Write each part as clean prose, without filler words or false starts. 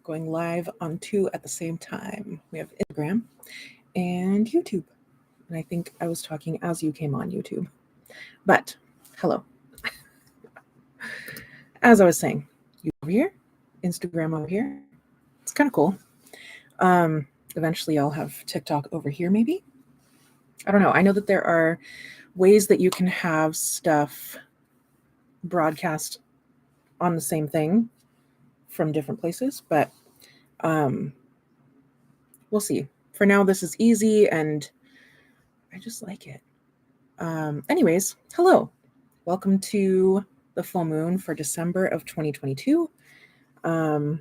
going live on two at the same time. We have Instagram and YouTube. And I think I was talking as you came on YouTube. But hello. As I was saying, you over here, Instagram over here. It's kind of cool. Eventually I'll have TikTok over here maybe. I don't know. I know that there are ways that you can have stuff broadcast on the same thing from different places, but we'll see. For now, this is easy and I just like it. Anyways, hello. Welcome to the full moon for December of 2022. I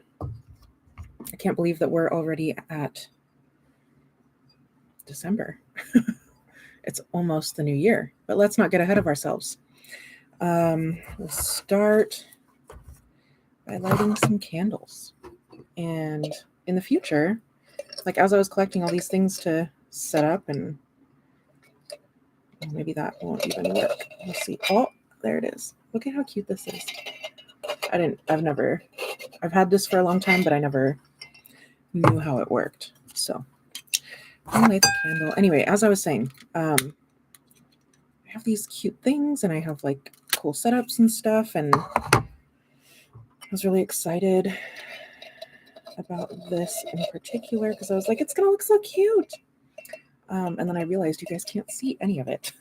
can't believe that we're already at December. It's almost the new year, but let's not get ahead of ourselves. We'll start by lighting some candles. And in the future, like as I was collecting all these things to set up, and maybe that won't even work. We'll see. Oh, there it is. Look at how cute this is. I've had this for a long time, but I never knew how it worked. So I'll light the candle. Anyway, as I was saying, I have these cute things and I have like cool setups and stuff, and I was really excited about this in particular because I was like, it's gonna look so cute. And then I realized you guys can't see any of it.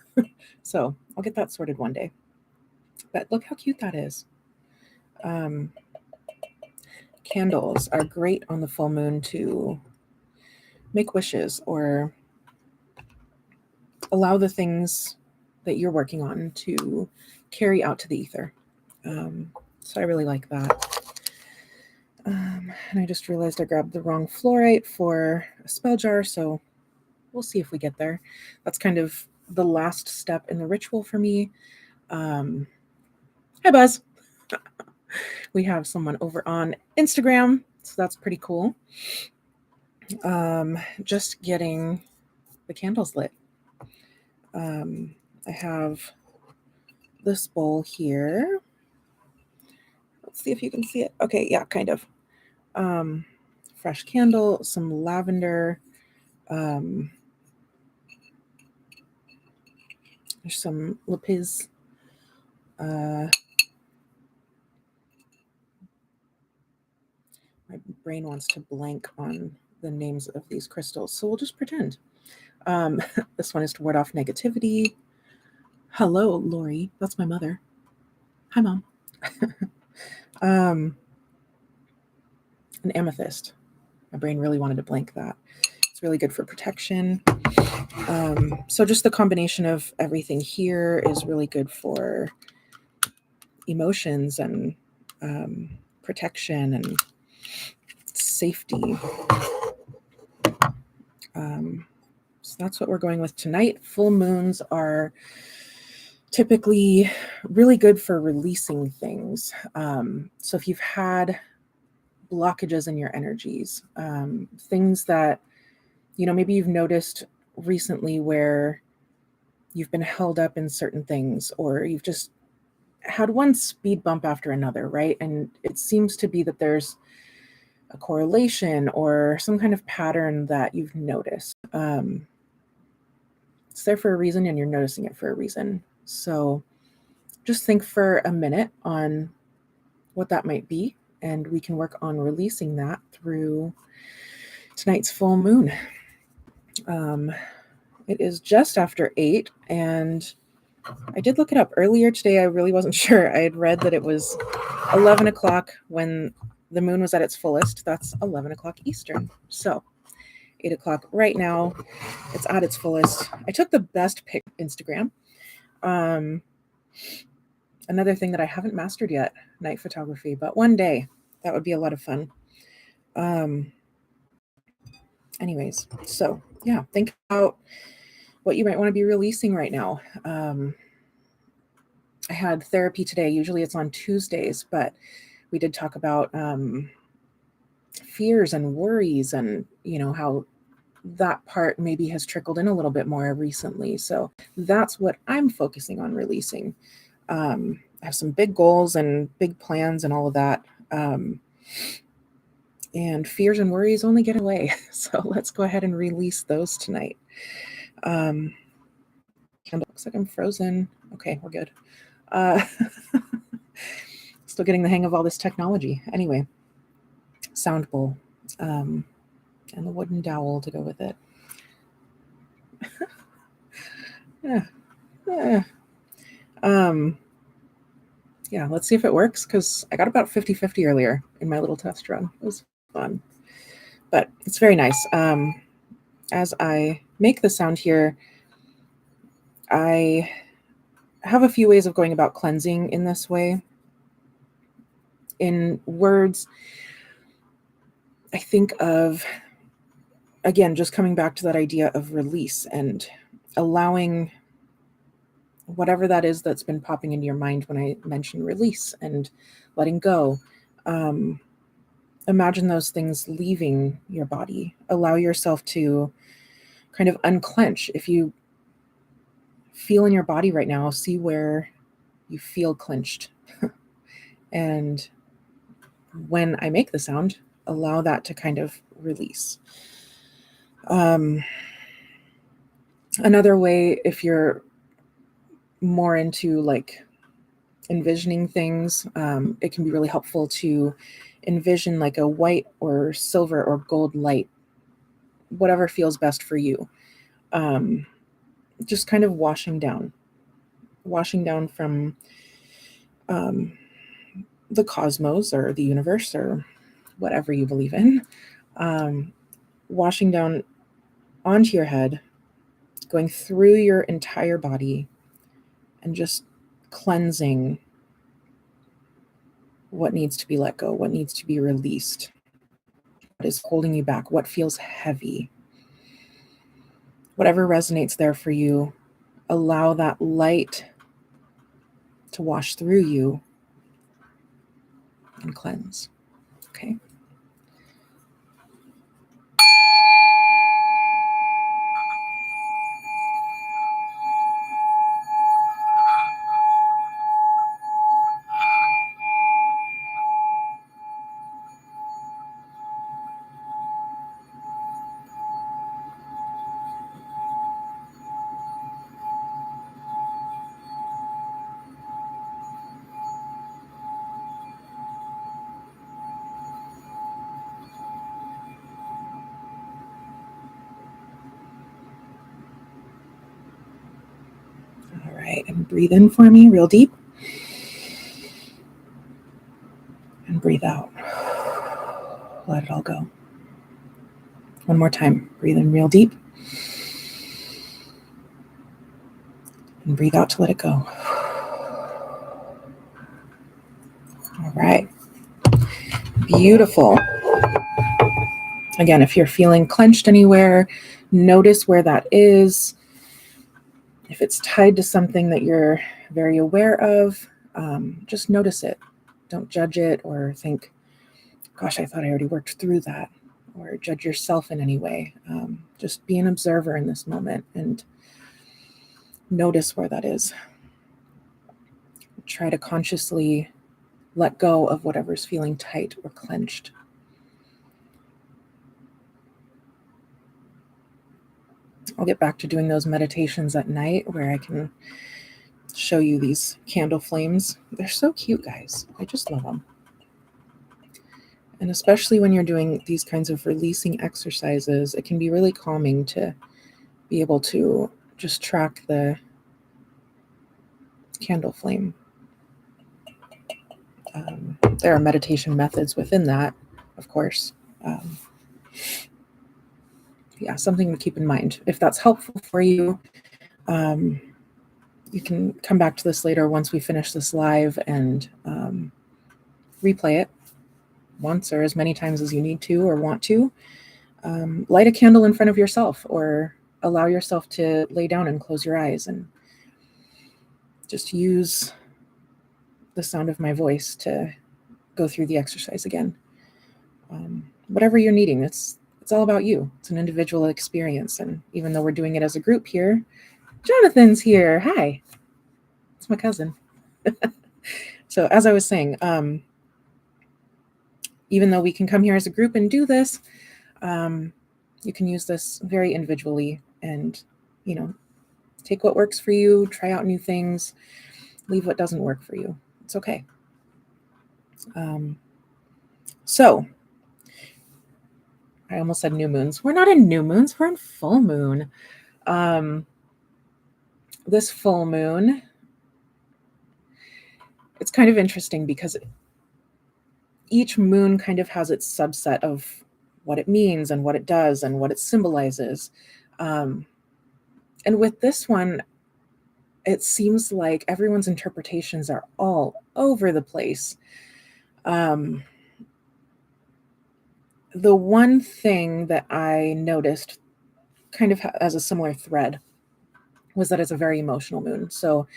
So I'll get that sorted one day. But look how cute that is. Candles are great on the full moon to make wishes or allow the things that you're working on to carry out to the ether. So I really like that. And I just realized I grabbed the wrong fluorite for a spell jar, so we'll see if we get there. That's kind of the last step in the ritual for me. Hi, Buzz. We have someone over on Instagram, so that's pretty cool. Just getting the candles lit. I have this bowl here. Let's see if you can see it. Okay, yeah, kind of. Fresh candle, some lavender. There's some lapis. My brain wants to blank on the names of these crystals, so we'll just pretend. This one is to ward off negativity. Hello, Lori. That's my mother. Hi, Mom. An amethyst. My brain really wanted to blank that. It's really good for protection. So just the combination of everything here is really good for emotions and protection and safety. So that's what we're going with tonight. Full moons are typically really good for releasing things. So if you've had blockages in your energies, things that, maybe you've noticed recently where you've been held up in certain things, or you've just had one speed bump after another, right? And it seems to be that there's a correlation or some kind of pattern that you've noticed. It's there for a reason and you're noticing it for a reason. So just think for a minute on what that might be, and we can work on releasing that through tonight's full moon. It is just after 8, and I did look it up earlier today. I really wasn't sure. I had read that it was 11 o'clock when the moon was at its fullest. That's 11 o'clock Eastern. So 8 o'clock right now. It's at its fullest. I took the best pic Instagram. Another thing that I haven't mastered yet, night photography, but one day that would be a lot of fun. Anyways, so yeah, think about what you might want to be releasing right now. I had therapy today. Usually it's on Tuesdays, but we did talk about fears and worries and, how that part maybe has trickled in a little bit more recently. So that's what I'm focusing on releasing. I have some big goals and big plans and all of that. and fears and worries only get away. So let's go ahead and release those tonight. Candle looks like I'm frozen. Okay, we're good. Still getting the hang of all this technology. Anyway, sound bowl, and the wooden dowel to go with it. Yeah, let's see if it works, because I got about 50-50 earlier in my little test run. It was fun, but it's very nice. As I make the sound here, I have a few ways of going about cleansing in this way. In words, I think of, again, just coming back to that idea of release and allowing whatever that is that's been popping into your mind when I mention release and letting go. Imagine those things leaving your body. Allow yourself to kind of unclench. If you feel in your body right now, see where you feel clenched. And when I make the sound, allow that to kind of release. Another way, if you're more into like envisioning things, it can be really helpful to envision like a white or silver or gold light, whatever feels best for you. Just kind of washing down from the cosmos or the universe or whatever you believe in, washing down onto your head, going through your entire body, and just cleansing what needs to be let go, what needs to be released, what is holding you back, what feels heavy. Whatever resonates there for you, allow that light to wash through you and cleanse. Okay. All right, and breathe in for me real deep. And breathe out. Let it all go. One more time. Breathe in real deep. And breathe out to let it go. All right. Beautiful. Again, if you're feeling clenched anywhere, notice where that is. If it's tied to something that you're very aware of, just notice it. Don't judge it or think, gosh, I thought I already worked through that, or judge yourself in any way. Just be an observer in this moment and notice where that is. Try to consciously let go of whatever's feeling tight or clenched. I'll get back to doing those meditations at night where I can show you these candle flames. They're so cute, guys. I just love them. And especially when you're doing these kinds of releasing exercises, it can be really calming to be able to just track the candle flame. There are meditation methods within that, of course. Yeah, something to keep in mind. If that's helpful for you, you can come back to this later once we finish this live and replay it once or as many times as you need to or want to. Light a candle in front of yourself or allow yourself to lay down and close your eyes and just use the sound of my voice to go through the exercise again. Whatever you're needing, it's all about you. It's an individual experience. And even though we're doing it as a group here, Jonathan's here. Hi. It's my cousin. So as I was saying, even though we can come here as a group and do this, you can use this very individually and, take what works for you, try out new things, leave what doesn't work for you. It's okay. So I almost said new moons. We're not in new moons, we're in full moon. This full moon, it's kind of interesting because each moon kind of has its subset of what it means and what it does and what it symbolizes. And with this one, it seems like everyone's interpretations are all over the place. The one thing that I noticed kind of as a similar thread was that it's a very emotional moon. So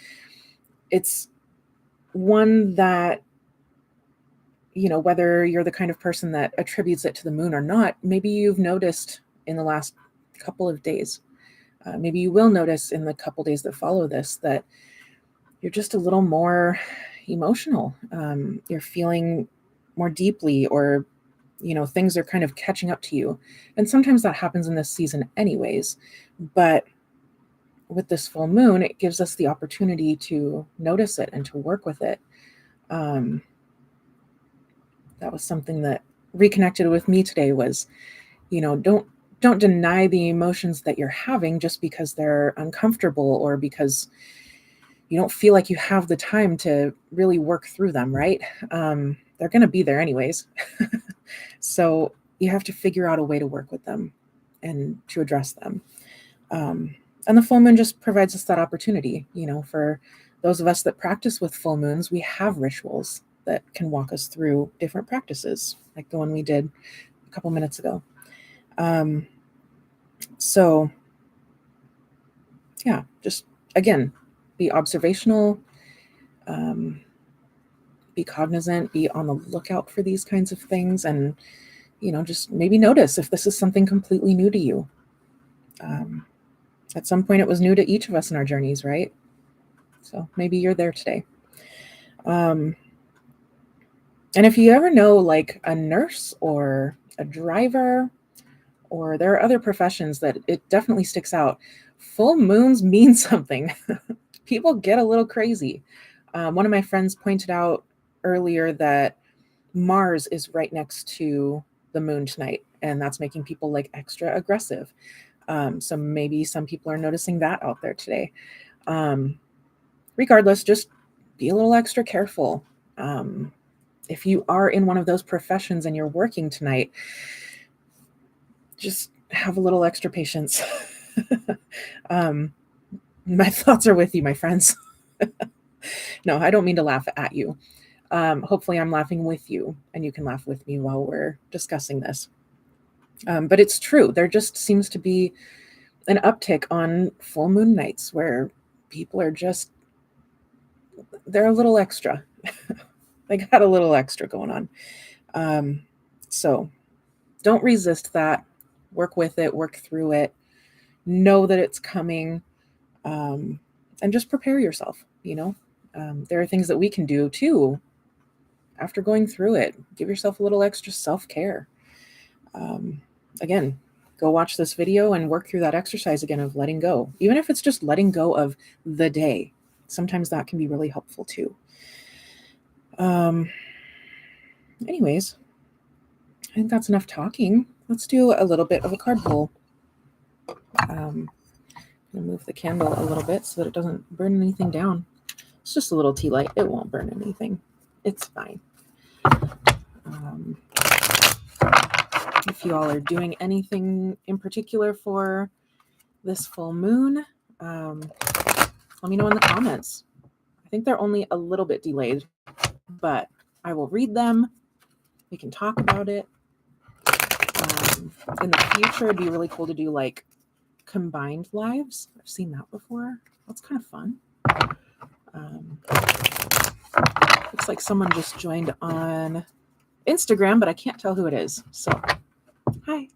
it's one that, whether you're the kind of person that attributes it to the moon or not, maybe you've noticed in the last couple of days, maybe you will notice in the couple days that follow this, that you're just a little more emotional. You're feeling more deeply, or, things are kind of catching up to you. And sometimes that happens in this season anyways. But with this full moon, it gives us the opportunity to notice it and to work with it. That was something that reconnected with me today was, don't deny the emotions that you're having just because they're uncomfortable or because you don't feel like you have the time to really work through them, right? They're going to be there anyways. So you have to figure out a way to work with them and to address them. And the full moon just provides us that opportunity. For those of us that practice with full moons, we have rituals that can walk us through different practices, like the one we did a couple minutes ago. So yeah, just again, be observational, be cognizant, be on the lookout for these kinds of things, and, just maybe notice if this is something completely new to you. At some point it was new to each of us in our journeys, right? So maybe you're there today. And if you ever know like a nurse or a driver, or there are other professions that it definitely sticks out, full moons mean something. People get a little crazy. One of my friends pointed out earlier that Mars is right next to the moon tonight, and that's making people like extra aggressive. So maybe some people are noticing that out there today. Regardless, just be a little extra careful. If you are in one of those professions and you're working tonight, just have a little extra patience. My thoughts are with you, my friends. No, I don't mean to laugh at you. Hopefully I'm laughing with you and you can laugh with me while we're discussing this. But it's true. There just seems to be an uptick on full moon nights where people are they're a little extra. They got a little extra going on. So don't resist that. Work with it, work through it. Know that it's coming, and just prepare yourself. There are things that we can do too after going through it. Give yourself a little extra self-care. Again, go watch this video and work through that exercise again of letting go. Even if it's just letting go of the day, sometimes that can be really helpful too. Anyways, I think that's enough talking. Let's do a little bit of a card pull. I'm gonna move the candle a little bit so that it doesn't burn anything down. It's just a little tea light. It won't burn anything. It's fine. If you all are doing anything in particular for this full moon, let me know in the comments. I think they're only a little bit delayed, but I will read them. We can talk about it. In the future, it'd be really cool to do like combined lives. I've seen that before. That's kind of fun. Looks like someone just joined on Instagram, but I can't tell who it is. So, hi.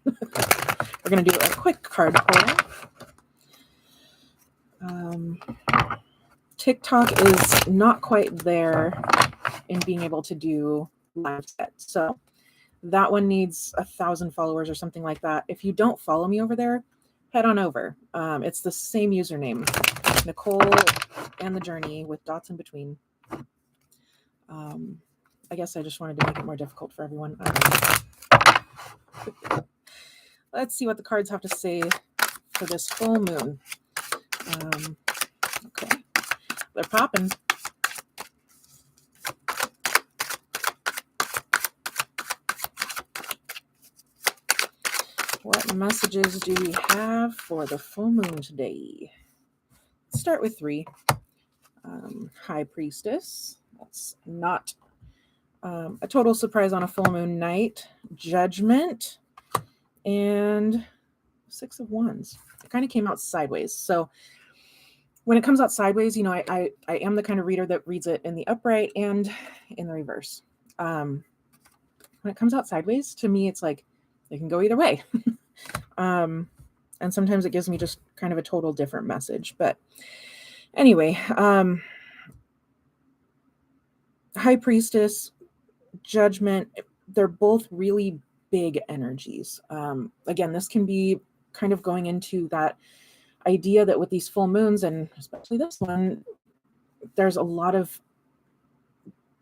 We're going to do a quick card pull. TikTok is not quite there in being able to do live set. So that one needs 1,000 followers or something like that. If you don't follow me over there, head on over. It's the same username, Nicole.and.the.Journey with dots in between. I guess I just wanted to make it more difficult for everyone. Let's see what the cards have to say for this full moon. Okay, they're popping. What messages do we have for the full moon today? Let's start with 3. High Priestess. That's not a total surprise on a full moon night. Judgment. And 6 of Wands. It kind of came out sideways. So when it comes out sideways, I am the kind of reader that reads it in the upright and in the reverse. When it comes out sideways, to me, it's like it can go either way. And sometimes it gives me just kind of a total different message. But anyway, High Priestess, Judgment, they're both really big energies. Again, this can be kind of going into that idea that with these full moons, and especially this one, there's a lot of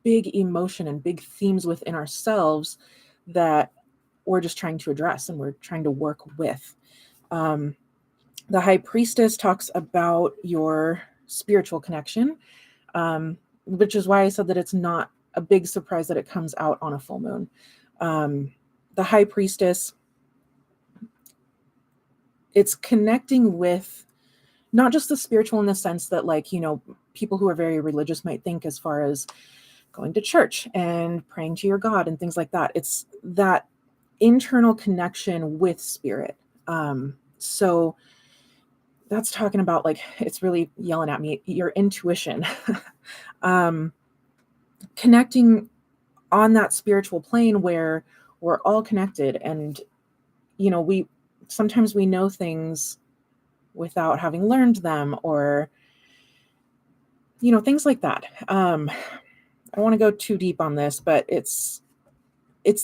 big emotion and big themes within ourselves that we're just trying to address and we're trying to work with. The High Priestess talks about your spiritual connection, which is why I said that it's not a big surprise that it comes out on a full moon. The High Priestess, it's connecting with not just the spiritual in the sense that, like, people who are very religious might think as far as going to church and praying to your God and things like that. It's that internal connection with spirit. So that's talking about, like, it's really yelling at me, your intuition. Connecting on that spiritual plane where we're all connected, and we sometimes we know things without having learned them, or things like that. I don't want to go too deep on this, but it's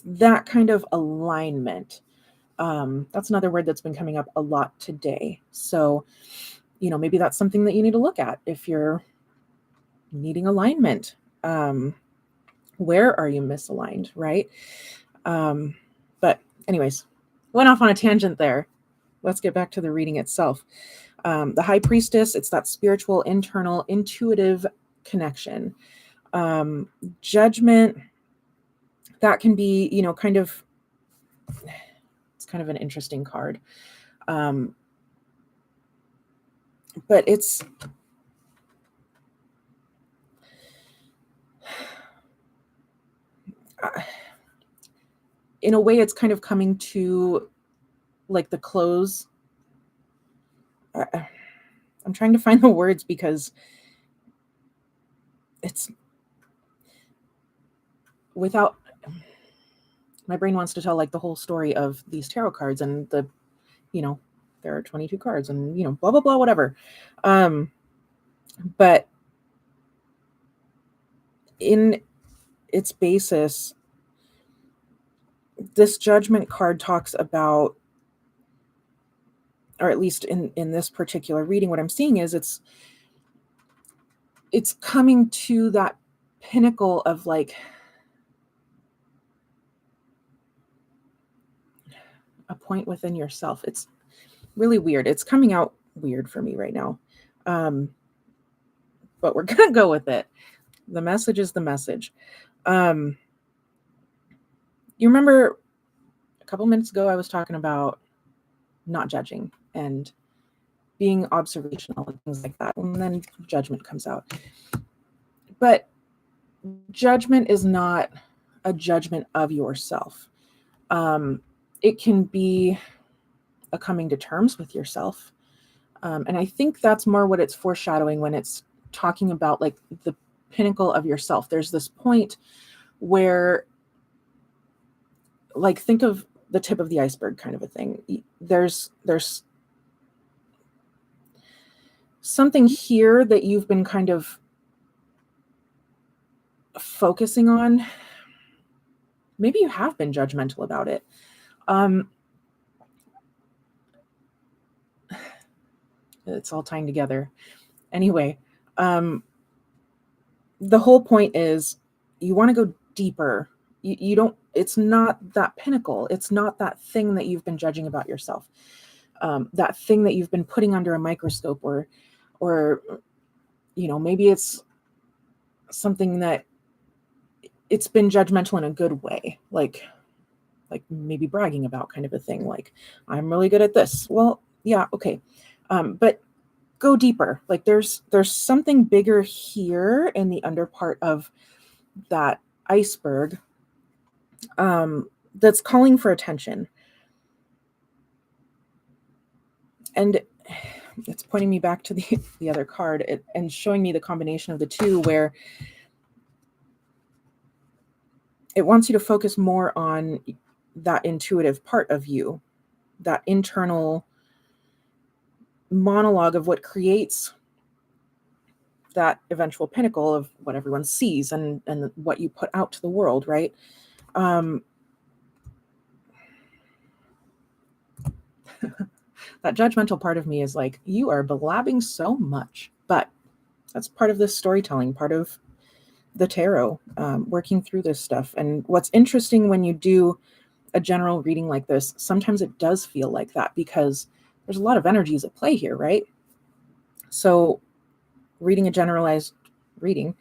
that kind of alignment. That's another word that's been coming up a lot today. So maybe that's something that you need to look at if you're needing alignment. Where are you misaligned, right? But anyways, went off on a tangent there. Let's get back to the reading itself. The High Priestess, it's that spiritual, internal, intuitive connection. Judgment, that can be, it's kind of an interesting card. But it's in a way, it's kind of coming to, like, the close. I'm trying to find the words because it's without, my brain wants to tell, like, the whole story of these tarot cards and the, there are 22 cards and, blah, blah, blah, whatever. But in its basis, this Judgment card talks about, or at least in this particular reading, what I'm seeing is it's coming to that pinnacle of, like, a point within yourself. It's really weird. It's coming out weird for me right now. But we're going to go with it. The message is the message. You remember a couple minutes ago, I was talking about not judging and being observational and things like that. And then Judgment comes out. But Judgment is not a judgment of yourself. It can be a coming to terms with yourself. And I think that's more what it's foreshadowing when it's talking about, like, the pinnacle of yourself. There's this point where, like, think of the tip of the iceberg kind of a thing. There's something here that you've been kind of focusing on, maybe you have been judgmental about it. It's all tying together. Anyway, the whole point is you want to go deeper. You don't, it's not that pinnacle. It's not that thing that you've been judging about yourself. That thing that you've been putting under a microscope, or, maybe it's something that it's been judgmental in a good way, like maybe bragging about, kind of a thing, like, I'm really good at this. Well, yeah, okay. But go deeper. Like there's something bigger here in the under part of that iceberg, that's calling for attention. And it's pointing me back to the other card, and showing me the combination of the two, where it wants you to focus more on that intuitive part of you, that internal monologue of what creates that eventual pinnacle of what everyone sees, and what you put out to the world, right? That judgmental part of me is like, you are blabbing so much, but that's part of this storytelling, part of the tarot, working through this stuff. And what's interesting when you do a general reading like this, sometimes it does feel like that, because there's a lot of energies at play here, right? So reading a generalized reading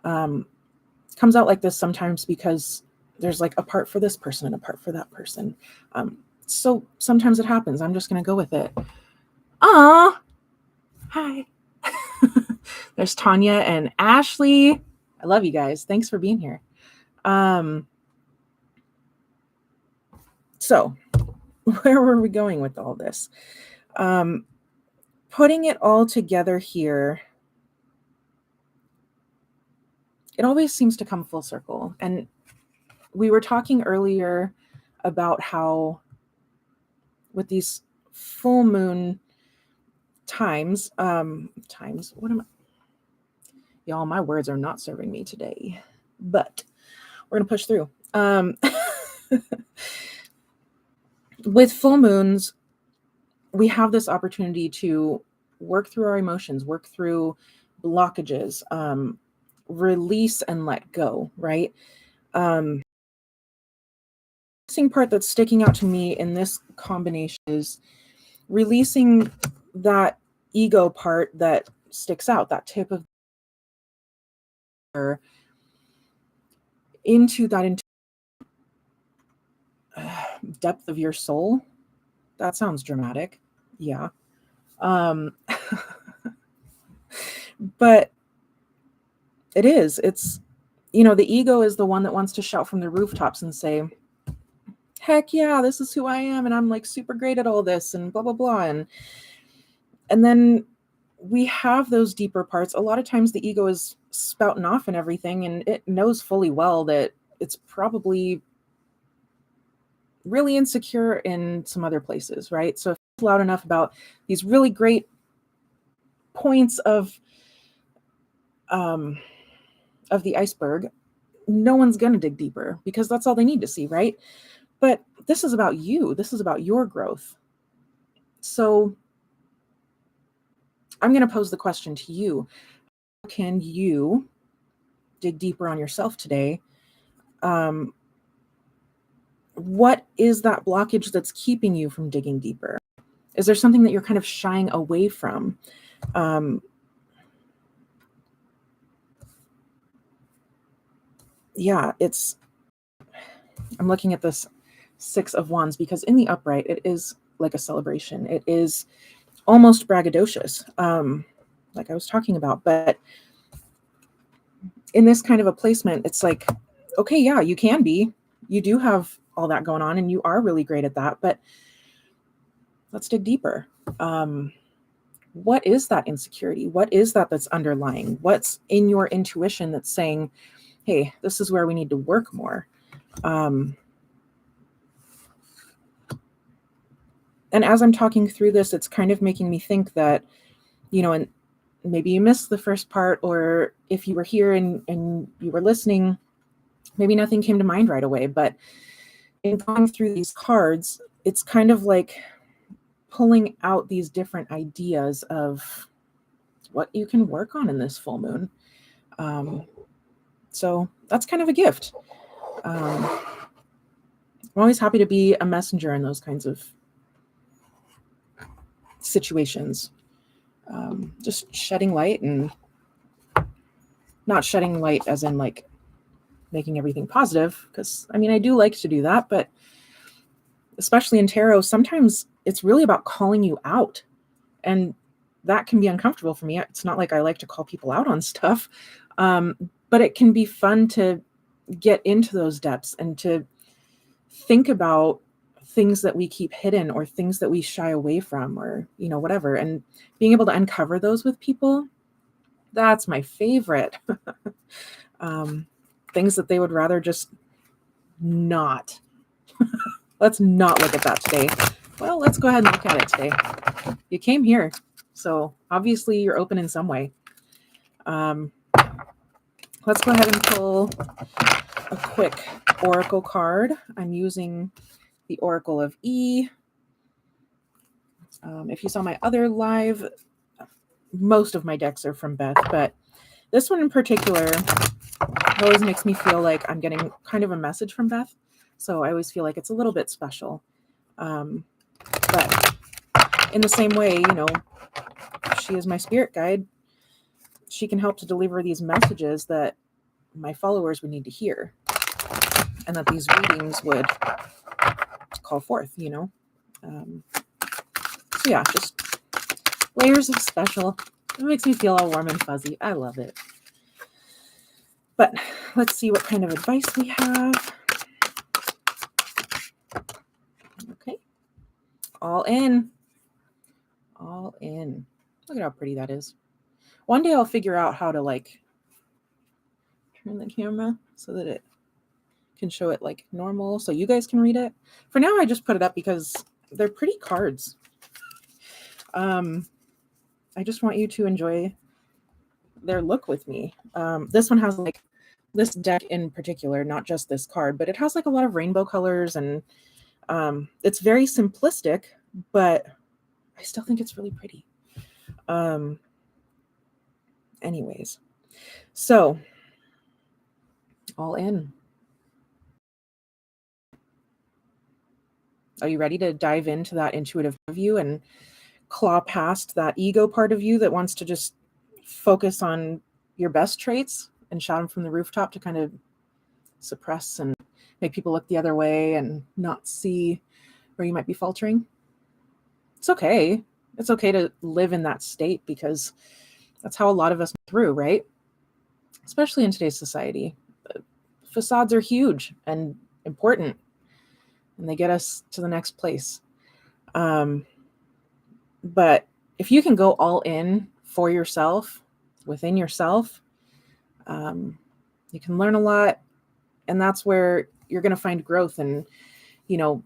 comes out like this sometimes because there's like a part for this person and a part for that person. So sometimes it happens. I'm just going to go with it. Ah, hi. There's Tanya and Ashley. I love you guys. Thanks for being here. So where were we going with all this? Putting it all together here, it always seems to come full circle. And we were talking earlier about how with these full moon times, what am I? Y'all, my words are not serving me today, but we're going to push through. With full moons, we have this opportunity to work through our emotions, work through blockages, release and let go, right? Part that's sticking out to me in this combination is releasing that ego part that sticks out, that tip of into that depth of your soul. That sounds dramatic. Yeah. But it's, the ego is the one that wants to shout from the rooftops and say, heck yeah, this is who I am, and I'm like super great at all this, and blah blah blah. And then we have those deeper parts. A lot of times the ego is spouting off and everything, and it knows fully well that it's probably really insecure in some other places, right? So if it's loud enough about these really great points of the iceberg, no one's going to dig deeper, because that's all they need to see, right? But this is about you. This is about your growth. So I'm going to pose the question to you. How can you dig deeper on yourself today? What is that blockage that's keeping you from digging deeper? Is there something that you're kind of shying away from? I'm looking at this 6 of Wands, because in the upright, it is like a celebration. It is almost braggadocious, like I was talking about. But in this kind of a placement, it's like, okay, yeah, you can be. You do have all that going on, and you are really great at that. But let's dig deeper. What is that insecurity? What is that that's underlying? What's in your intuition that's saying, hey, this is where we need to work more? And as I'm talking through this, it's kind of making me think that, and maybe you missed the first part, or if you were here and you were listening, maybe nothing came to mind right away, but in going through these cards, it's kind of like pulling out these different ideas of what you can work on in this full moon. So that's kind of a gift. I'm always happy to be a messenger in those kinds of situations. Just shedding light, and not shedding light as in like making everything positive, because I mean, I do like to do that, but especially in tarot, sometimes it's really about calling you out, and that can be uncomfortable for me. It's not like I like to call people out on stuff, but it can be fun to get into those depths and to think about things that we keep hidden or things that we shy away from, or, you know, whatever. And being able to uncover those with people, that's my favorite. Things that they would rather just not. Let's not look at that today. Well, let's go ahead and look at it today. You came here, so obviously you're open in some way. Let's go ahead and pull a quick oracle card. I'm using the Oracle of E. If you saw my other live, most of my decks are from Beth, but this one in particular always makes me feel like I'm getting kind of a message from Beth. So I always feel like it's a little bit special. But in the same way, you know, she is my spirit guide. She can help to deliver these messages that my followers would need to hear, and that these readings would call forth, you know. So yeah, just layers of special. It makes me feel all warm and fuzzy. I love it. But let's see what kind of advice we have. Okay. All in. All in. Look at how pretty that is. One day I'll figure out how to like turn the camera so that it can show it like normal so you guys can read it. For now, I just put it up because they're pretty cards. I just want you to enjoy their look with me. This one has like this deck in particular, not just this card, but it has like a lot of rainbow colors, and it's very simplistic, but I still think it's really pretty. Anyways, so all in. Are you ready to dive into that intuitive part of you and claw past that ego part of you that wants to just focus on your best traits and shout them from the rooftop to kind of suppress and make people look the other way and not see where you might be faltering? It's okay. It's okay to live in that state, because that's how a lot of us move through, right? Especially in today's society. Facades are huge and important, and they get us to the next place. But if you can go all in for yourself, within yourself, you can learn a lot, and that's where you're going to find growth. And, you know,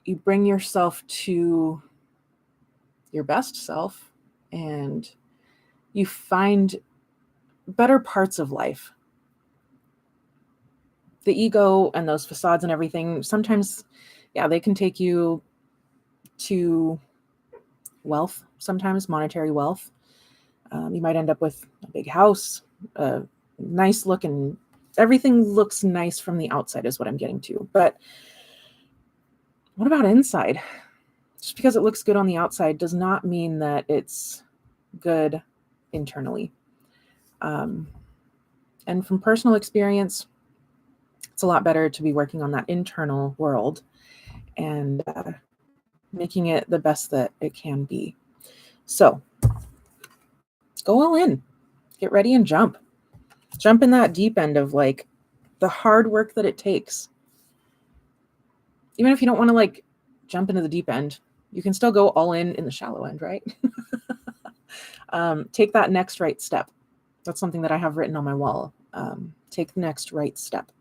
you bring yourself to your best self, and you find better parts of life. The ego and those facades and everything, sometimes, yeah, they can take you to wealth, sometimes monetary wealth. You might end up with a big house, a nice look, and everything looks nice from the outside is what I'm getting to. But what about inside? Just because it looks good on the outside does not mean that it's good internally. And from personal experience, it's a lot better to be working on that internal world and making it the best that it can be. So go all in, get ready and jump in that deep end of like the hard work that it takes. Even if you don't want to like jump into the deep end, you can still go all in the shallow end, right? Take that next right step. That's something that I have written on my wall. Take the next right step.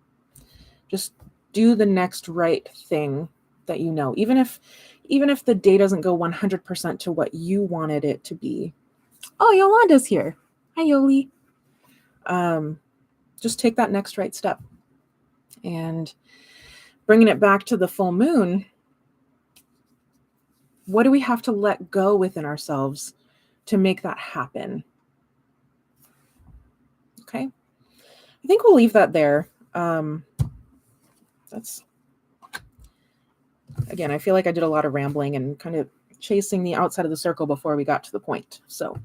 Just do the next right thing that you know. Even if the day doesn't go 100% to what you wanted it to be. Oh, Yolanda's here. Hi, Yoli. just take that next right step. And bringing it back to the full moon, what do we have to let go within ourselves to make that happen? Okay. I think we'll leave that there. That's, again, I feel like I did a lot of rambling and kind of chasing the outside of the circle before we got to the point. So,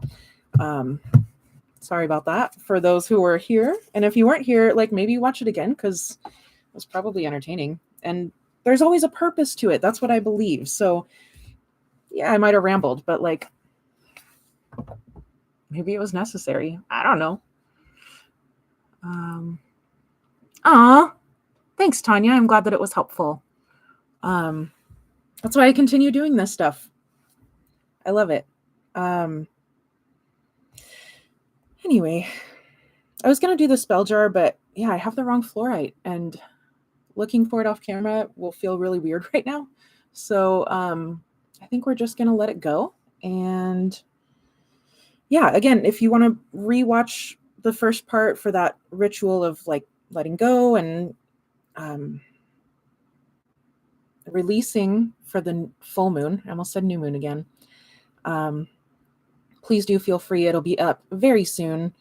sorry about that for those who were here. And if you weren't here, like, maybe watch it again, because it was probably entertaining. And there's always a purpose to it. That's what I believe. So yeah, I might have rambled, but like, maybe it was necessary. I don't know. Thanks, Tanya. I'm glad that it was helpful. That's why I continue doing this stuff. I love it. Anyway, I was going to do the spell jar, but yeah, I have the wrong fluorite, and looking for it off camera will feel really weird right now. So I think we're just going to let it go. And yeah, again, if you want to rewatch the first part for that ritual of like letting go and releasing for the full moon, I almost said new moon again. Please do feel free. It'll be up very soon.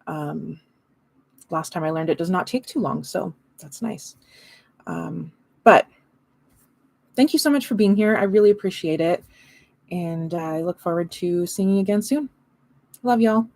Last time I learned it does not take too long, so that's nice. But thank you so much for being here. I really appreciate it. And I look forward to seeing you again soon. Love y'all.